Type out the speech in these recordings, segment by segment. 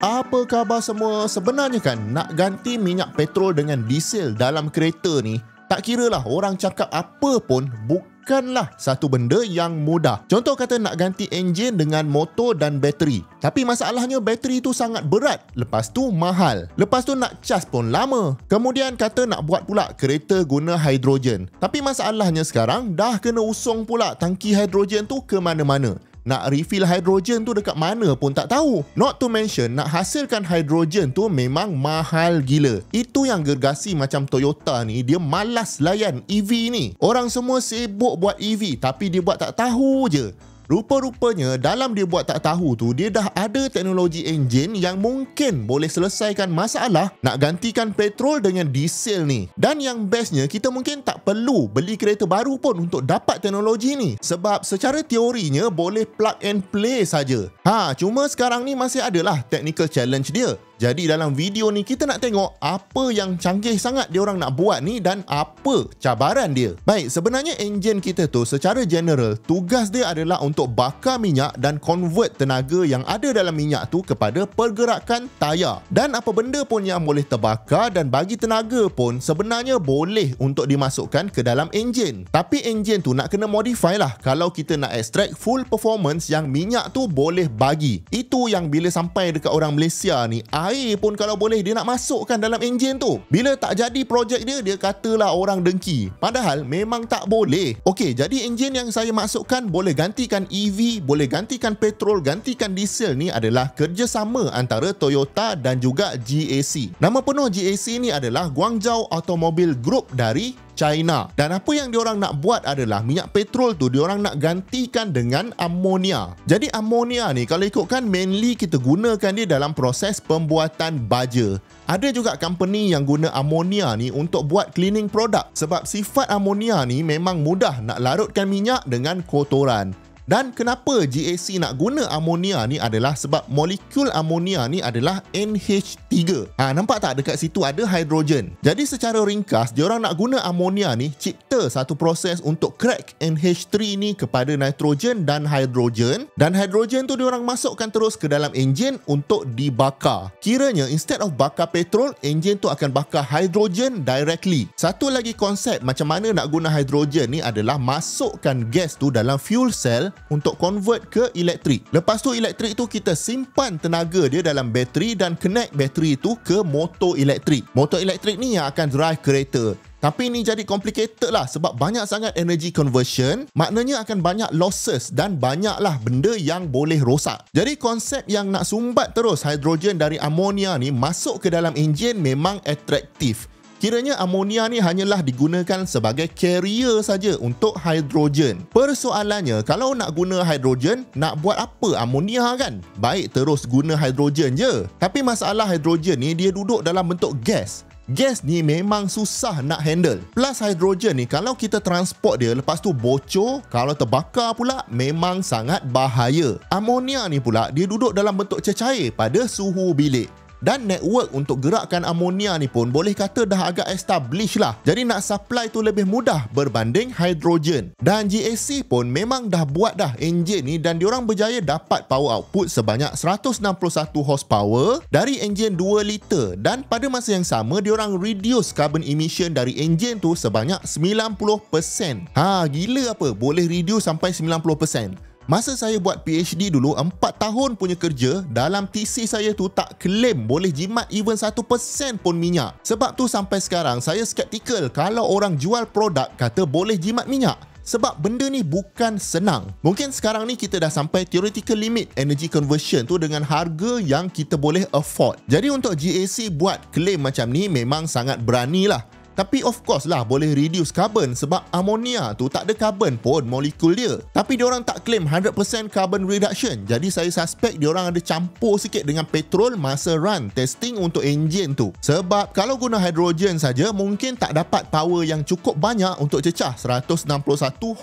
Apa khabar semua? Sebenarnya kan nak ganti minyak petrol dengan diesel dalam kereta ni, tak kiralah orang cakap apa pun, bukanlah satu benda yang mudah. Contoh kata nak ganti enjin dengan motor dan bateri. Tapi masalahnya bateri tu sangat berat, lepas tu mahal. Lepas tu nak cas pun lama. Kemudian kata nak buat pula kereta guna hidrogen. Tapi masalahnya sekarang dah kena usung pula tangki hidrogen tu ke mana-mana. Nak refill hidrogen tu dekat mana pun tak tahu. Not to mention, nak hasilkan hidrogen tu memang mahal gila. Itu yang gergasi macam Toyota ni, dia malas layan EV ni. Orang semua sibuk buat EV, tapi dia buat tak tahu je. Rupa-rupanya dalam dia buat tak tahu tu, dia dah ada teknologi enjin yang mungkin boleh selesaikan masalah nak gantikan petrol dengan diesel ni. Dan yang bestnya, kita mungkin tak perlu beli kereta baru pun untuk dapat teknologi ni. Sebab secara teorinya boleh plug and play saja. Cuma sekarang ni masih adalah technical challenge dia. Jadi dalam video ni kita nak tengok apa yang canggih sangat diorang nak buat ni dan apa cabaran dia. Baik, sebenarnya enjin kita tu secara general tugas dia adalah untuk bakar minyak dan convert tenaga yang ada dalam minyak tu kepada pergerakan tayar. Dan apa benda pun yang boleh terbakar dan bagi tenaga pun sebenarnya boleh untuk dimasukkan ke dalam enjin. Tapi enjin tu nak kena modify lah kalau kita nak extract full performance yang minyak tu boleh bagi. Itu yang bila sampai dekat orang Malaysia ni, air pun kalau boleh dia nak masukkan dalam enjin tu. Bila tak jadi projek dia, dia katalah orang dengki. Padahal memang tak boleh. Okey, jadi enjin yang saya masukkan boleh gantikan EV, boleh gantikan petrol, gantikan diesel ni adalah kerjasama antara Toyota dan juga GAC. Nama penuh GAC ni adalah Guangzhou Automobile Group dari China. Dan apa yang diorang nak buat adalah minyak petrol tu diorang nak gantikan dengan amonia. Jadi amonia ni kalau ikutkan mainly kita gunakan dia dalam proses pembuatan baja. Ada juga company yang guna amonia ni untuk buat cleaning product. Sebab sifat amonia ni memang mudah nak larutkan minyak dengan kotoran. Dan kenapa GAC nak guna amonia ni adalah sebab molekul amonia ni adalah NH3. Nampak tak dekat situ ada hidrogen. Jadi secara ringkas, diorang nak guna amonia ni cipta satu proses untuk crack NH3 ni kepada nitrogen dan hidrogen. Dan hidrogen tu diorang masukkan terus ke dalam enjin untuk dibakar. Kiranya instead of bakar petrol, enjin tu akan bakar hidrogen directly. Satu lagi konsep macam mana nak guna hidrogen ni adalah masukkan gas tu dalam fuel cell untuk convert ke elektrik. Lepas tu elektrik tu kita simpan tenaga dia dalam bateri dan connect bateri tu ke motor elektrik. Motor elektrik ni yang akan drive kereta. Tapi ni jadi complicated lah sebab banyak sangat energy conversion, maknanya akan banyak losses dan banyaklah benda yang boleh rosak. Jadi konsep yang nak sumbat terus hidrogen dari amonia ni masuk ke dalam enjin memang atraktif. Kiranya amonia ni hanyalah digunakan sebagai carrier saja untuk hidrogen. Persoalannya, kalau nak guna hidrogen, nak buat apa amonia kan? Baik terus guna hidrogen je. Tapi masalah hidrogen ni dia duduk dalam bentuk gas. Gas ni memang susah nak handle. Plus hidrogen ni kalau kita transport dia lepas tu bocor, kalau terbakar pula memang sangat bahaya. Amonia ni pula dia duduk dalam bentuk cecair pada suhu bilik. Dan network untuk gerakkan amonia ni pun boleh kata dah agak established lah. Jadi nak supply tu lebih mudah berbanding hidrogen. Dan GAC pun memang dah buat dah enjin ni dan diorang berjaya dapat power output sebanyak 161 horsepower dari enjin 2 liter. Dan pada masa yang sama diorang reduce carbon emission dari enjin tu sebanyak 90%. Gila apa? Boleh reduce sampai 90%. Masa saya buat PhD dulu, 4 tahun punya kerja, dalam TC saya tu tak claim boleh jimat even 1% pun minyak. Sebab tu sampai sekarang saya skeptikal kalau orang jual produk kata boleh jimat minyak. Sebab benda ni bukan senang. Mungkin sekarang ni kita dah sampai theoretical limit energy conversion tu dengan harga yang kita boleh afford. Jadi untuk GAC buat claim macam ni memang sangat berani lah. Tapi of course lah boleh reduce carbon sebab amonia tu tak ada carbon pun molekul dia. Tapi diorang tak claim 100% carbon reduction. Jadi saya suspect diorang ada campur sikit dengan petrol masa run testing untuk enjin tu. Sebab kalau guna hidrogen saja mungkin tak dapat power yang cukup banyak untuk cecah 161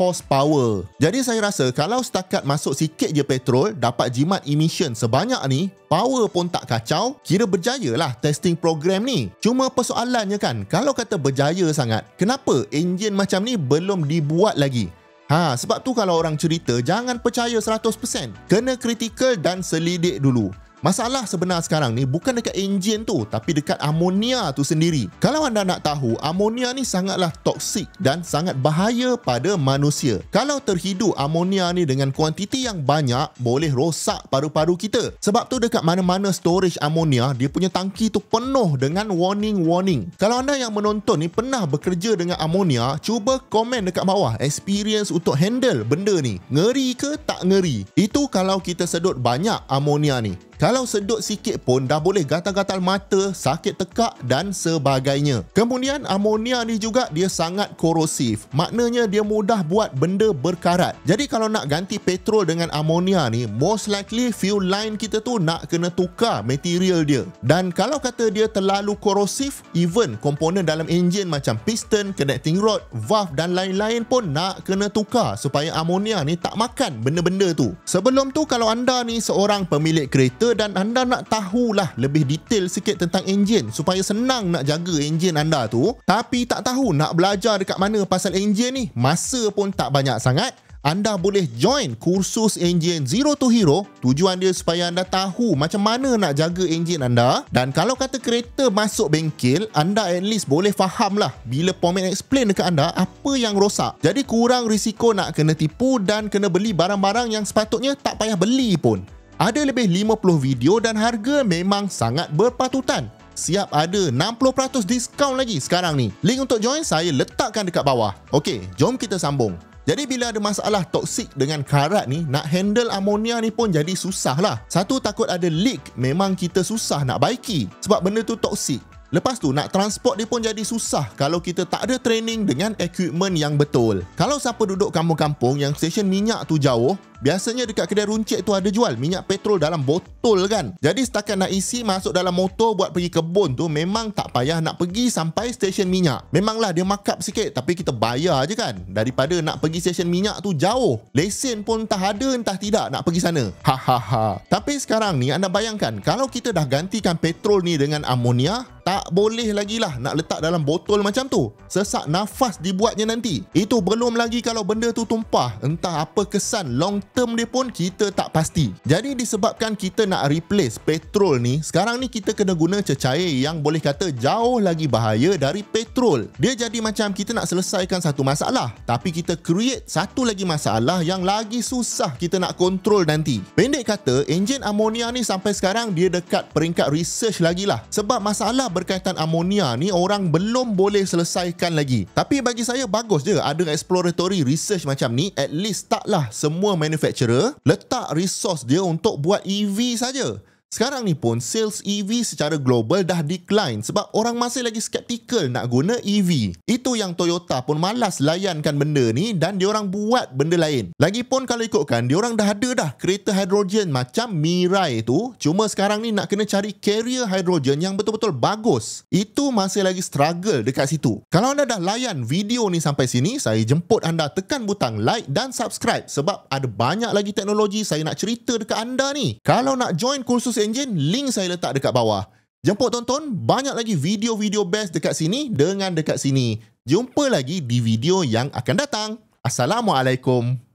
horsepower. Jadi saya rasa kalau setakat masuk sikit je petrol dapat jimat emission sebanyak ni, power pun tak kacau, kira berjaya lah testing program ni. Cuma persoalannya kan, kalau kata berjaya sangat, kenapa enjin macam ni belum dibuat lagi? Sebab tu kalau orang cerita, jangan percaya 100%. Kena kritikal dan selidik dulu. Masalah sebenar sekarang ni bukan dekat enjin tu, tapi dekat amonia tu sendiri. Kalau anda nak tahu, amonia ni sangatlah toksik dan sangat bahaya pada manusia. Kalau terhidu amonia ni dengan kuantiti yang banyak, boleh rosak paru-paru kita. Sebab tu dekat mana-mana storage amonia, dia punya tangki tu penuh dengan warning-warning. Kalau anda yang menonton ni pernah bekerja dengan amonia, cuba komen dekat bawah experience untuk handle benda ni. Ngeri ke tak ngeri? Itu kalau kita sedut banyak amonia ni. Kalau sedut sikit pun dah boleh gatal-gatal mata, sakit tekak dan sebagainya. Kemudian amonia ni juga dia sangat korosif. Maknanya dia mudah buat benda berkarat. Jadi kalau nak ganti petrol dengan amonia ni, most likely fuel line kita tu nak kena tukar material dia. Dan kalau kata dia terlalu korosif, even komponen dalam enjin macam piston, connecting rod, valve dan lain-lain pun nak kena tukar supaya amonia ni tak makan benda-benda tu. Sebelum tu kalau anda ni seorang pemilik kereta dan anda nak tahulah lebih detail sikit tentang enjin supaya senang nak jaga enjin anda tu, tapi tak tahu nak belajar dekat mana pasal enjin ni, masa pun tak banyak sangat, anda boleh join kursus enjin Zero to Hero. Tujuan dia supaya anda tahu macam mana nak jaga enjin anda. Dan kalau kata kereta masuk bengkel, anda at least boleh faham lah bila Pomet explain dekat anda apa yang rosak. Jadi kurang risiko nak kena tipu dan kena beli barang-barang yang sepatutnya tak payah beli pun. Ada lebih 50 video dan harga memang sangat berpatutan. Siap ada 60% diskaun lagi sekarang ni. Link untuk join saya letakkan dekat bawah. Okey, jom kita sambung. Jadi bila ada masalah toksik dengan karat ni, nak handle amonia ni pun jadi susah lah. Satu, takut ada leak, memang kita susah nak baiki sebab benda tu toksik. Lepas tu nak transport dia pun jadi susah kalau kita tak ada training dengan equipment yang betul. Kalau siapa duduk kampung-kampung yang stesen minyak tu jauh, biasanya dekat kedai runcit tu ada jual minyak petrol dalam botol kan. Jadi setakat nak isi masuk dalam motor buat pergi kebun tu, memang tak payah nak pergi sampai stesen minyak. Memanglah dia markup sikit, tapi kita bayar je kan, daripada nak pergi stesen minyak tu jauh. Lesen pun entah ada entah tidak nak pergi sana. Hahaha. Tapi sekarang ni anda bayangkan, kalau kita dah gantikan petrol ni dengan amonia, tak boleh lagi lah nak letak dalam botol macam tu. Sesak nafas dibuatnya nanti. Itu belum lagi kalau benda tu tumpah. Entah apa kesan long term dia pun kita tak pasti. Jadi disebabkan kita nak replace petrol ni, sekarang ni kita kena guna cecair yang boleh kata jauh lagi bahaya dari petrol. Dia jadi macam kita nak selesaikan satu masalah, tapi kita create satu lagi masalah yang lagi susah kita nak kontrol nanti. Pendek kata, enjin amonia ni sampai sekarang dia dekat peringkat research lagi lah. Sebab masalah berkaitan amonia ni orang belum boleh selesaikan lagi. Tapi bagi saya bagus je ada exploratory research macam ni. At least taklah semua manufacturer letak resource dia untuk buat EV saja. Sekarang ni pun sales EV secara global dah decline sebab orang masih lagi skeptical nak guna EV. Itu yang Toyota pun malas layankan benda ni dan diorang buat benda lain. Lagipun kalau ikutkan, diorang dah ada dah kereta hidrogen macam Mirai tu. Cuma sekarang ni nak kena cari carrier hidrogen yang betul-betul bagus. Itu masih lagi struggle dekat situ. Kalau anda dah layan video ni sampai sini, saya jemput anda tekan butang like dan subscribe sebab ada banyak lagi teknologi saya nak cerita dekat anda ni. Kalau nak join kursus enjin, link saya letak dekat bawah. Jemput tonton, banyak lagi video-video best dekat sini dengan dekat sini. Jumpa lagi di video yang akan datang. Assalamualaikum.